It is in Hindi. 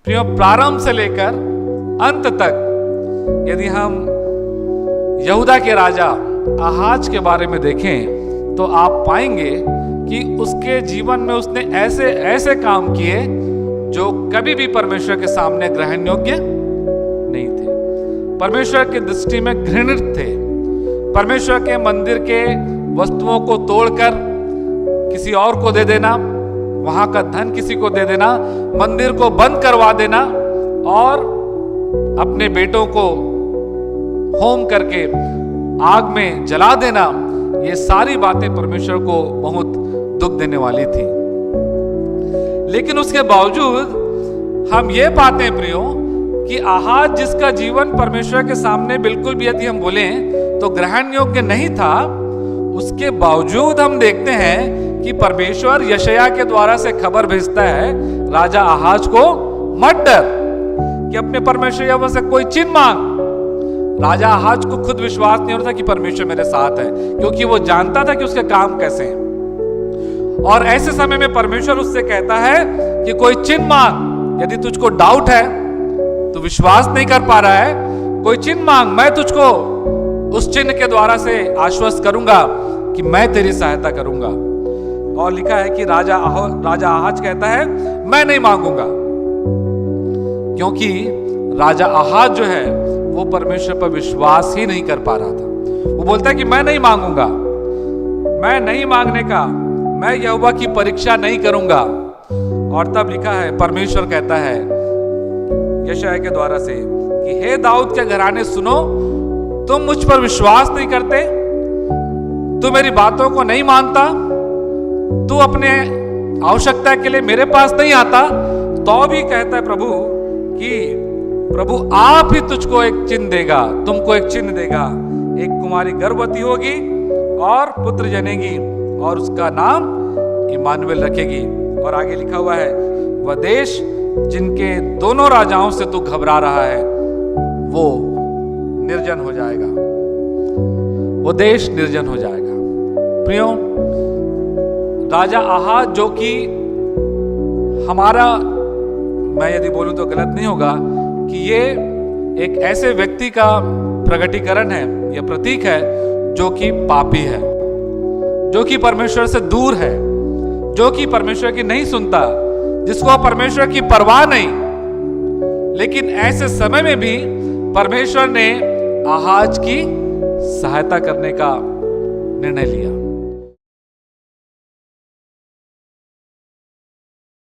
प्रियो, प्रारंभ से लेकर अंत तक यदि हम यहूदा के राजा आहाज के बारे में देखें तो आप पाएंगे कि उसके जीवन में उसने ऐसे ऐसे काम किए जो कभी भी परमेश्वर के सामने ग्रहण योग्य नहीं थे, परमेश्वर की दृष्टि में घृणित थे। परमेश्वर के मंदिर के वस्तुओं को तोड़कर किसी और को दे देना, वहां का धन किसी को दे देना, मंदिर को बंद करवा देना और अपने बेटों को होम करके आग में जला देना, ये सारी बातें परमेश्वर को बहुत दुख देने वाली थी। लेकिन उसके बावजूद हम ये पाते हैं प्रियो कि आहाज, जिसका जीवन परमेश्वर के सामने बिल्कुल भी यदि हम बोलें तो ग्रहण योग्य नहीं था, उसके बावजूद हम देखते हैं कि परमेश्वर यशायाह के द्वारा से खबर भेजता है राजा आहाज को, मत डर, कि अपने परमेश्वर यहोवा से कोई चिन्ह मांग। राजा आहाज को खुद विश्वास नहीं होता कि परमेश्वर मेरे साथ है, क्योंकि वो जानता था कि उसके काम कैसे हैं। और ऐसे समय में परमेश्वर उससे कहता है कि कोई चिन्ह मांग। यदि तुझको डाउट है, तो विश्वास नहीं कर पा रहा है, कोई चिन्ह मांग, मैं तुझको उस चिन्ह के द्वारा से आश्वस्त करूंगा कि मैं तेरी सहायता करूंगा। और लिखा है कि राजा आहाज कहता है मैं नहीं मांगूंगा, क्योंकि राजा आहाज जो है वो परमेश्वर पर विश्वास ही नहीं कर पा रहा था। वो बोलता है कि मैं नहीं मांगूंगा, मैं नहीं मांगने का, मैं यहोवा की परीक्षा नहीं करूंगा। और तब लिखा है, परमेश्वर कहता है यशायाह के द्वारा से कि हे दाऊद के घराने सुनो, तुम मुझ पर विश्वास नहीं करते, तू मेरी बातों को नहीं मानता, तू अपने आवश्यकता के लिए मेरे पास नहीं आता, तो भी कहता है प्रभु कि प्रभु आप ही तुझको एक चिन्ह देगा, तुमको एक चिन्ह देगा, एक कुमारी गर्भवती होगी और पुत्र जनेगी और उसका नाम इमानुएल रखेगी। और आगे लिखा हुआ है, वह देश जिनके दोनों राजाओं से तू घबरा रहा है वो निर्जन हो जाएगा, वो देश निर्जन हो जाएगा। प्रियो, राजा आहाज, जो कि हमारा, मैं यदि बोलूं तो गलत नहीं होगा कि ये एक ऐसे व्यक्ति का प्रकटीकरण है, यह प्रतीक है जो कि पापी है, जो कि परमेश्वर से दूर है, जो कि परमेश्वर की नहीं सुनता, जिसको परमेश्वर की परवाह नहीं। लेकिन ऐसे समय में भी परमेश्वर ने आहाज की सहायता करने का निर्णय लिया।